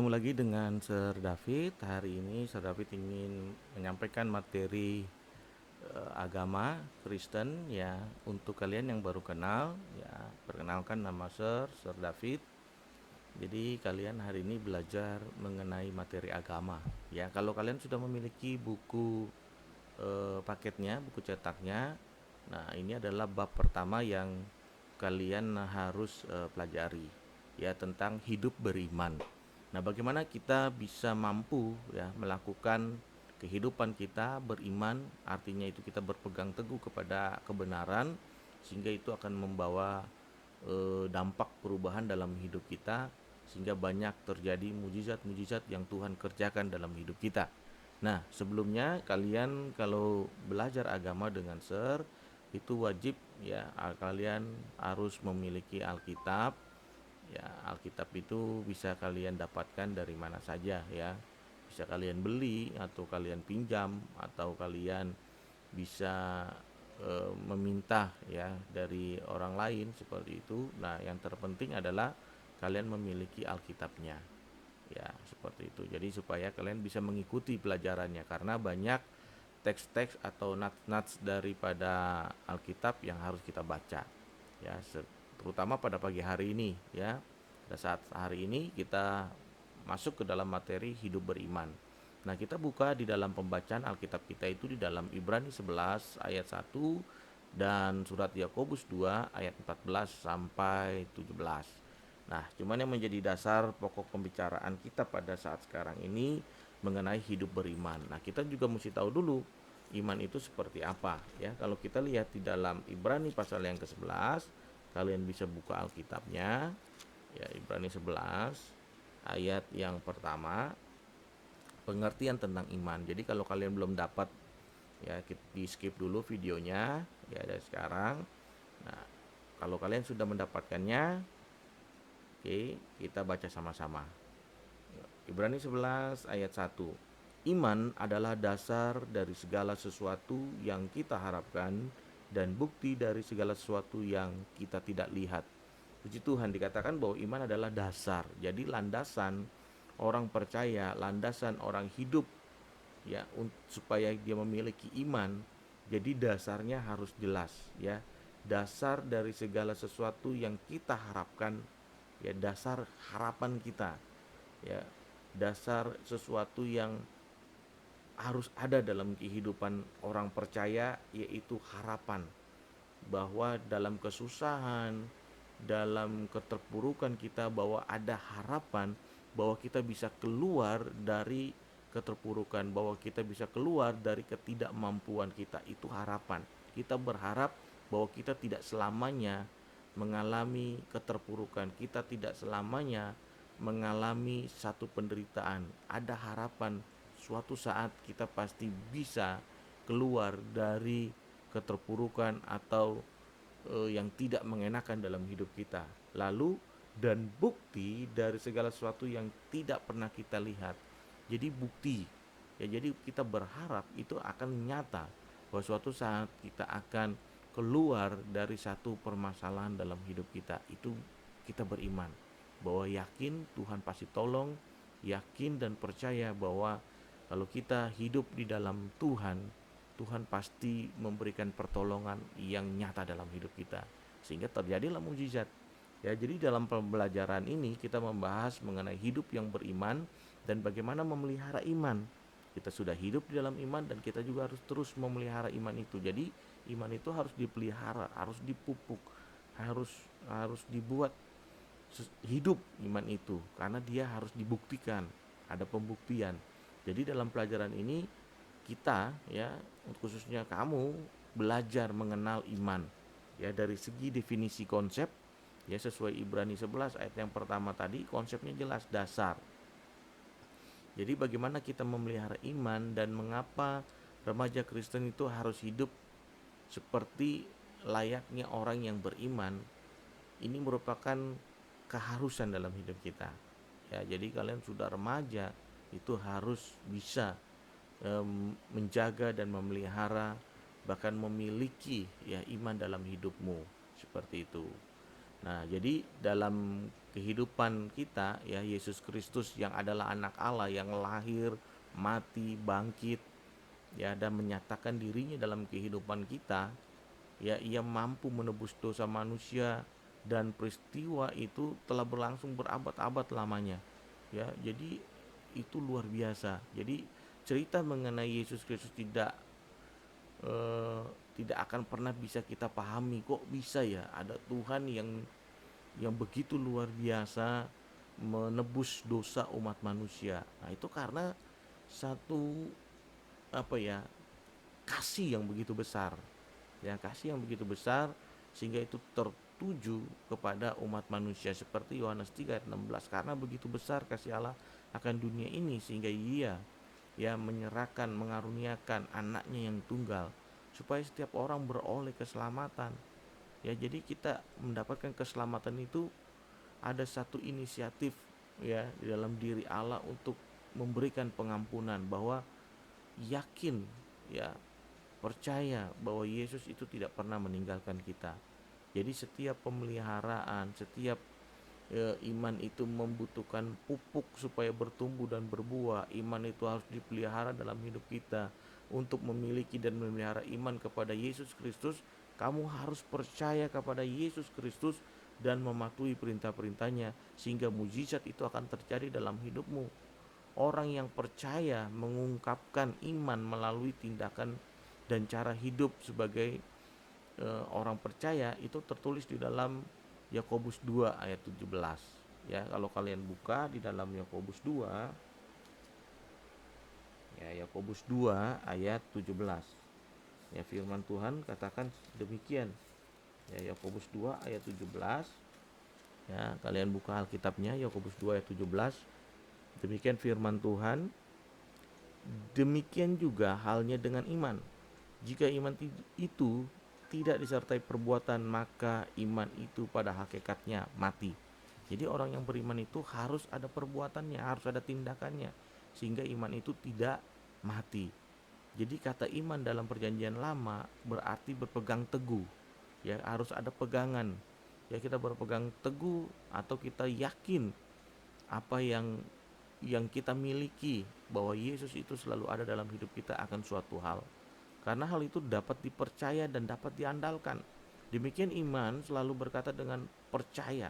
lagi dengan Sir David. Hari ini Sir David ingin menyampaikan materi agama Kristen ya untuk kalian yang baru kenal ya. Perkenalkan nama Sir David. Jadi kalian hari ini belajar mengenai materi agama ya. Kalau kalian sudah memiliki buku paketnya, buku cetaknya, nah ini adalah bab pertama yang kalian harus pelajari ya tentang hidup beriman. Nah, bagaimana kita bisa mampu ya melakukan kehidupan kita beriman, artinya itu kita berpegang teguh kepada kebenaran sehingga itu akan membawa dampak perubahan dalam hidup kita sehingga banyak terjadi mujizat-mujizat yang Tuhan kerjakan dalam hidup kita. Nah, sebelumnya kalian kalau belajar agama dengan Sir itu wajib ya kalian harus memiliki Alkitab. Ya, Alkitab itu bisa kalian dapatkan dari mana saja ya. Bisa kalian beli atau kalian pinjam atau kalian bisa meminta ya dari orang lain seperti itu. Nah, yang terpenting adalah kalian memiliki Alkitabnya. Ya, seperti itu. Jadi supaya kalian bisa mengikuti pelajarannya karena banyak teks-teks atau nats-nats daripada Alkitab yang harus kita baca. Ya, terutama pada pagi hari ini ya. Pada saat hari ini kita masuk ke dalam materi hidup beriman. Nah, kita buka di dalam pembacaan Alkitab kita itu di dalam Ibrani 11 ayat 1 dan surat Yakobus 2 ayat 14 sampai 17. Nah, cuman yang menjadi dasar pokok pembicaraan kita pada saat sekarang ini mengenai hidup beriman. Nah, kita juga mesti tahu dulu iman itu seperti apa ya. Kalau kita lihat di dalam Ibrani pasal yang ke-11, kalian bisa buka Alkitabnya. Ya, Ibrani 11 ayat yang pertama, pengertian tentang iman. Jadi kalau kalian belum dapat ya di skip dulu videonya ya dari sekarang. Nah, kalau kalian sudah mendapatkannya, oke, kita baca sama-sama. Ibrani 11 ayat 1. Iman adalah dasar dari segala sesuatu yang kita harapkan dan bukti dari segala sesuatu yang kita tidak lihat. Puji Tuhan, dikatakan bahwa iman adalah dasar. Jadi landasan orang percaya, landasan orang hidup ya supaya dia memiliki iman. Jadi dasarnya harus jelas ya. Dasar dari segala sesuatu yang kita harapkan ya, dasar harapan kita ya, dasar sesuatu yang harus ada dalam kehidupan orang percaya yaitu harapan bahwa dalam kesusahan, dalam keterpurukan kita bahwa ada harapan bahwa kita bisa keluar dari keterpurukan, bahwa kita bisa keluar dari ketidakmampuan kita. Itu harapan. Kita berharap bahwa kita tidak selamanya mengalami keterpurukan, kita tidak selamanya mengalami satu penderitaan. Ada harapan suatu saat kita pasti bisa keluar dari keterpurukan atau yang tidak mengenakan dalam hidup kita. Lalu dan bukti dari segala sesuatu yang tidak pernah kita lihat. Jadi bukti ya, jadi kita berharap itu akan nyata bahwa suatu saat kita akan keluar dari satu permasalahan dalam hidup kita. Itu kita beriman bahwa yakin Tuhan pasti tolong, yakin dan percaya bahwa kalau kita hidup di dalam Tuhan, Tuhan pasti memberikan pertolongan yang nyata dalam hidup kita sehingga terjadilah mujizat. Ya, jadi dalam pembelajaran ini kita membahas mengenai hidup yang beriman dan bagaimana memelihara iman. Kita sudah hidup di dalam iman dan kita juga harus terus memelihara iman itu. Jadi iman itu harus dipelihara, harus dipupuk, harus harus dibuat hidup iman itu karena dia harus dibuktikan, ada pembuktian. Jadi dalam pelajaran ini kita ya, khususnya kamu belajar mengenal iman ya dari segi definisi konsep ya, sesuai Ibrani 11 ayat yang pertama tadi konsepnya jelas, dasar. Jadi bagaimana kita memelihara iman dan mengapa remaja Kristen itu harus hidup seperti layaknya orang yang beriman. Ini merupakan keharusan dalam hidup kita. Ya, jadi kalian sudah remaja itu harus bisa menjaga dan memelihara bahkan memiliki ya iman dalam hidupmu seperti itu. Nah, jadi dalam kehidupan kita ya, Yesus Kristus yang adalah anak Allah yang lahir, mati, bangkit ya, dan menyatakan dirinya dalam kehidupan kita, ya, ia mampu menebus dosa manusia, dan peristiwa itu telah berlangsung berabad-abad lamanya. Ya, jadi itu luar biasa. Jadi cerita mengenai Yesus Kristus eh, tidak akan pernah bisa kita pahami, kok bisa ya ada Tuhan yang begitu luar biasa menebus dosa umat manusia. Nah, itu karena satu, apa ya, kasih yang begitu besar. Ya, kasih yang begitu besar sehingga itu tertuju kepada umat manusia, seperti Yohanes 3 ayat 16, karena begitu besar kasih Allah akan dunia ini sehingga Ia ya menyerahkan, mengaruniakan anaknya yang tunggal supaya setiap orang beroleh keselamatan. Ya, jadi kita mendapatkan keselamatan itu ada satu inisiatif ya di dalam diri Allah untuk memberikan pengampunan, bahwa yakin ya, percaya bahwa Yesus itu tidak pernah meninggalkan kita. Jadi setiap pemeliharaan, setiap iman itu membutuhkan pupuk supaya bertumbuh dan berbuah. Iman itu harus dipelihara dalam hidup kita. Untuk memiliki dan memelihara iman kepada Yesus Kristus, kamu harus percaya kepada Yesus Kristus dan mematuhi perintah-perintahnya, sehingga mujizat itu akan terjadi dalam hidupmu. Orang yang percaya mengungkapkan iman melalui tindakan dan cara hidup sebagai orang percaya, itu tertulis di dalam Yakobus 2 ayat 17. Ya, kalau kalian buka di dalam Yakobus 2, ya, Yakobus 2 ayat 17. Ya, firman Tuhan katakan demikian. Ya, Yakobus 2 ayat 17. Ya, kalian buka Alkitabnya, Yakobus 2 ayat 17. Demikian firman Tuhan. Demikian juga halnya dengan iman. Jika iman itu tidak disertai perbuatan, maka iman itu pada hakikatnya mati. Jadi orang yang beriman itu harus ada perbuatannya, harus ada tindakannya, sehingga iman itu tidak mati. Jadi kata iman dalam perjanjian lama berarti berpegang teguh. Ya, harus ada pegangan. Ya, kita berpegang teguh atau kita yakin apa yang kita miliki, bahwa Yesus itu selalu ada dalam hidup kita akan suatu hal. Karena hal itu dapat dipercaya dan dapat diandalkan. Demikian iman selalu berkata dengan percaya.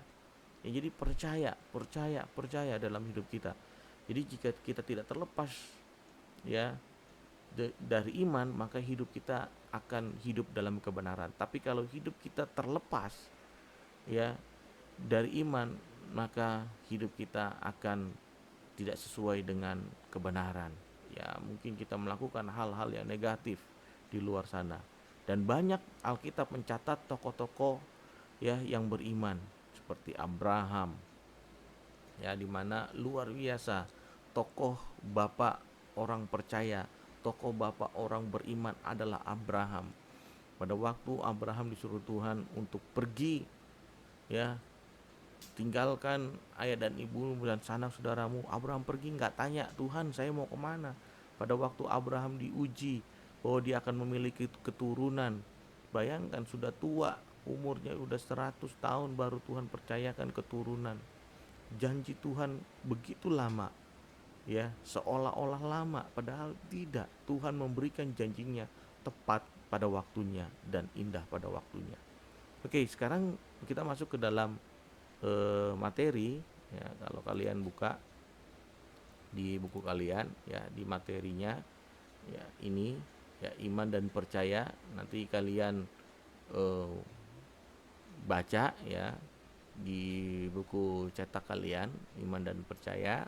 Ya, jadi percaya, percaya, percaya dalam hidup kita. Jadi jika kita tidak terlepas ya dari iman, maka hidup kita akan hidup dalam kebenaran. Tapi kalau hidup kita terlepas ya dari iman, maka hidup kita akan tidak sesuai dengan kebenaran. Ya, mungkin kita melakukan hal-hal yang negatif di luar sana. Dan banyak Alkitab mencatat tokoh-tokoh ya yang beriman seperti Abraham, ya, di mana luar biasa, tokoh bapak orang percaya, tokoh bapak orang beriman adalah Abraham. Pada waktu Abraham disuruh Tuhan untuk pergi ya, tinggalkan ayah dan ibumu dan sanak saudaramu, Abraham pergi nggak tanya, Tuhan saya mau kemana. Pada waktu Abraham diuji bahwa dia akan memiliki keturunan, bayangkan sudah tua, umurnya udah 100 tahun baru Tuhan percayakan keturunan. Janji Tuhan begitu lama ya, seolah-olah lama, padahal tidak. Tuhan memberikan janjinya tepat pada waktunya dan indah pada waktunya. Oke, sekarang kita masuk ke dalam materi. Ya, kalau kalian buka di buku kalian ya, di materinya ya, ini ya, iman dan percaya, nanti kalian eh, baca ya di buku cetak kalian, iman dan percaya.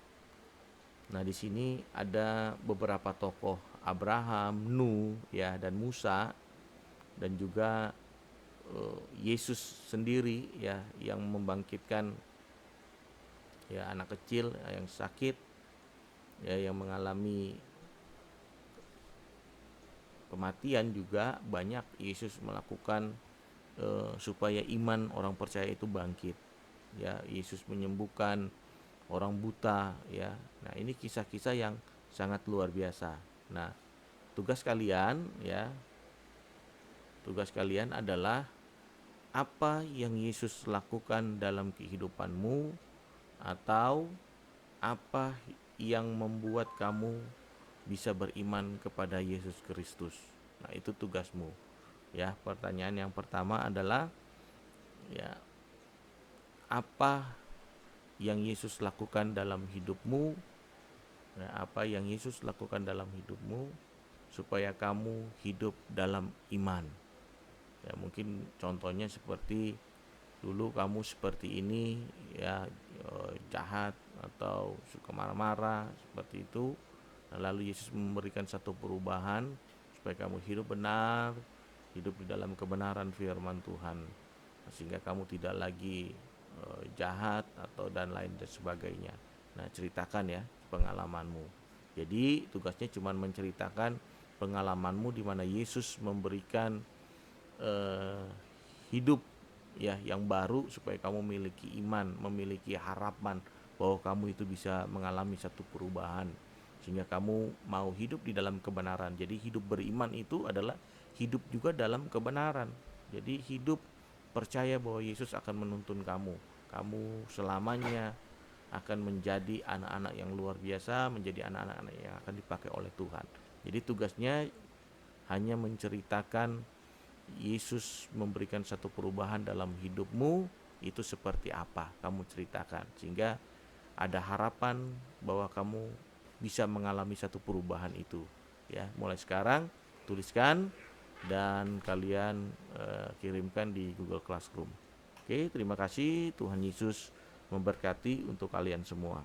Nah, di sini ada beberapa tokoh, Abraham, Nuh ya, dan Musa, dan juga Yesus sendiri ya, yang membangkitkan ya anak kecil yang sakit, ya, yang mengalami kematian juga banyak Yesus melakukan supaya iman orang percaya itu bangkit. Ya, Yesus menyembuhkan orang buta ya. Nah, ini kisah-kisah yang sangat luar biasa. Nah, tugas kalian ya, tugas kalian adalah apa yang Yesus lakukan dalam kehidupanmu, atau apa yang membuat kamu bisa beriman kepada Yesus Kristus. Nah, itu tugasmu. Ya, pertanyaan yang pertama adalah ya, apa yang Yesus lakukan dalam hidupmu? Ya, apa yang Yesus lakukan dalam hidupmu supaya kamu hidup dalam iman? Ya, mungkin contohnya seperti dulu kamu seperti ini, ya, jahat atau suka marah-marah seperti itu. Nah, lalu Yesus memberikan satu perubahan supaya kamu hidup benar, hidup di dalam kebenaran firman Tuhan, sehingga kamu tidak lagi jahat atau dan lain dan sebagainya. Nah, ceritakan ya pengalamanmu. Jadi tugasnya cuma menceritakan pengalamanmu di mana Yesus memberikan eh, hidup ya yang baru supaya kamu memiliki iman, memiliki harapan bahwa kamu itu bisa mengalami satu perubahan sehingga kamu mau hidup di dalam kebenaran. Jadi hidup beriman itu adalah hidup juga dalam kebenaran. Jadi hidup percaya bahwa Yesus akan menuntun kamu. Kamu selamanya akan menjadi anak-anak yang luar biasa, menjadi anak-anak yang akan dipakai oleh Tuhan. Jadi tugasnya hanya menceritakan Yesus memberikan satu perubahan dalam hidupmu, itu seperti apa kamu ceritakan, sehingga ada harapan bahwa kamu bisa mengalami satu perubahan itu. Ya, mulai sekarang tuliskan dan kalian kirimkan di Google Classroom. Oke, terima kasih. Tuhan Yesus memberkati untuk kalian semua.